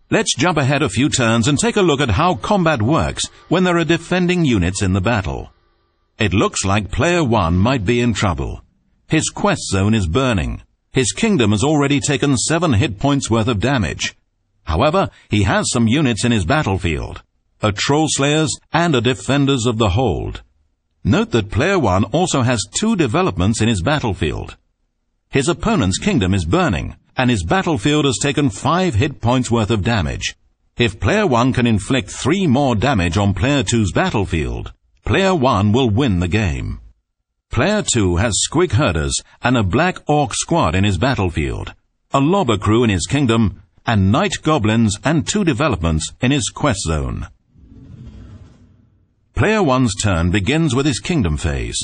Let's jump ahead a few turns and take a look at how combat works when there are defending units in the battle. It looks like Player 1 might be in trouble. His quest zone is burning. His kingdom has already taken 7 hit points worth of damage. However, he has some units in his battlefield, a Troll Slayers and a Defenders of the Hold. Note that Player 1 also has 2 developments in his battlefield. His opponent's kingdom is burning, and his battlefield has taken 5 hit points worth of damage. If Player 1 can inflict 3 more damage on Player 2's battlefield, Player 1 will win the game. Player 2 has Squig Herders and a Black Orc squad in his battlefield, a Lobber crew in his kingdom, and Night Goblins and 2 developments in his quest zone. Player 1's turn begins with his kingdom phase.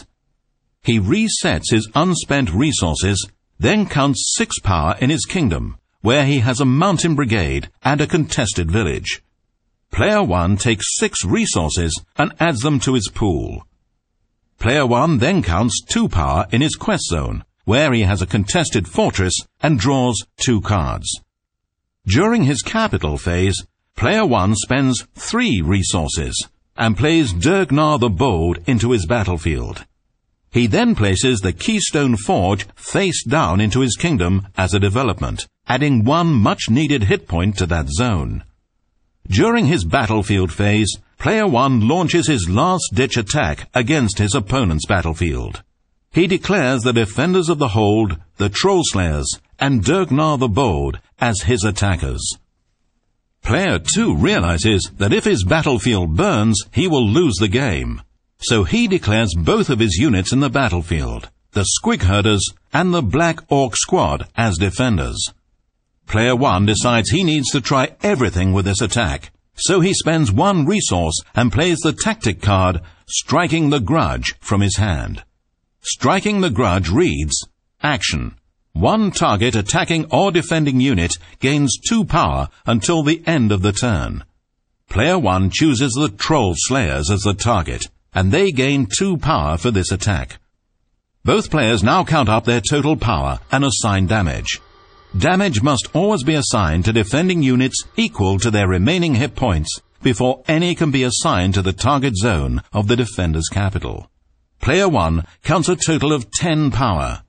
He resets his unspent resources, then counts 6 power in his kingdom, where he has a mountain brigade and a contested village. Player 1 takes 6 resources and adds them to his pool. Player 1 then counts 2 power in his quest zone, where he has a contested fortress and draws 2 cards. During his capital phase, Player 1 spends 3 resources and plays Durgnar the Bold into his battlefield. He then places the Keystone Forge face down into his kingdom as a development, adding 1 much-needed hit point to that zone. During his battlefield phase, Player 1 launches his last-ditch attack against his opponent's battlefield. He declares the Defenders of the Hold, the Troll Slayers, and Durgnar the Bold as his attackers. Player 2 realizes that if his battlefield burns, he will lose the game. So he declares both of his units in the battlefield, the Squig Herders and the Black Orc squad, as defenders. Player 1 decides he needs to try everything with this attack, so he spends 1 resource and plays the tactic card, Striking the Grudge, from his hand. Striking the Grudge reads, Action. 1 target attacking or defending unit gains 2 power until the end of the turn. Player 1 chooses the Troll Slayers as the target, and they gain 2 power for this attack. Both players now count up their total power and assign damage. Damage must always be assigned to defending units equal to their remaining hit points before any can be assigned to the target zone of the defender's capital. Player 1 counts a total of 10 power.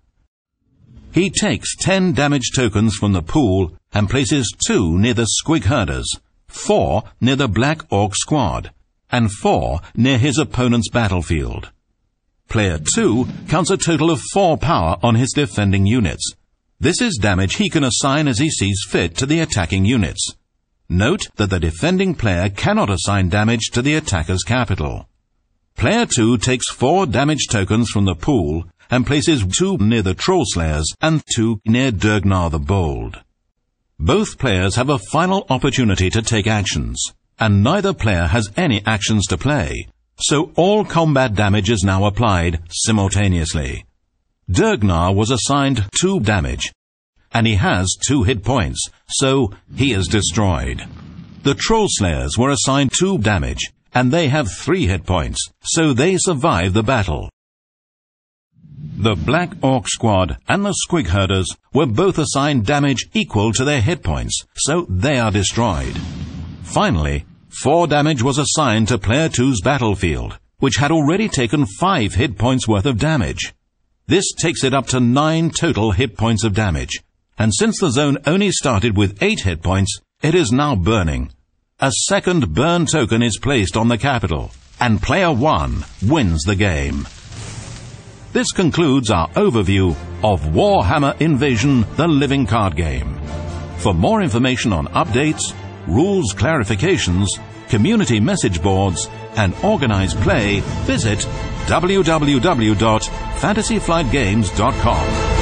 He takes 10 damage tokens from the pool and places 2 near the Squig Herders, 4 near the Black Orc squad, and 4 near his opponent's battlefield. Player 2 counts a total of 4 power on his defending units. This is damage he can assign as he sees fit to the attacking units. Note that the defending player cannot assign damage to the attacker's capital. Player 2 takes 4 damage tokens from the pool and places 2 near the Troll Slayers and 2 near Durgnar the Bold. Both players have a final opportunity to take actions, and neither player has any actions to play, so all combat damage is now applied simultaneously. Durgnar was assigned 2 damage, and he has 2 hit points, so he is destroyed. The Troll Slayers were assigned 2 damage, and they have 3 hit points, so they survive the battle. The Black Orc squad and the Squig Herders were both assigned damage equal to their hit points, so they are destroyed. Finally, 4 damage was assigned to Player 2's battlefield, which had already taken 5 hit points worth of damage. This takes it up to 9 total hit points of damage, and since the zone only started with 8 hit points, it is now burning. A second burn token is placed on the capital, and Player 1 wins the game. This concludes our overview of Warhammer Invasion, the living card game. For more information on updates, rules clarifications, community message boards, and organized play, visit www.fantasyflightgames.com.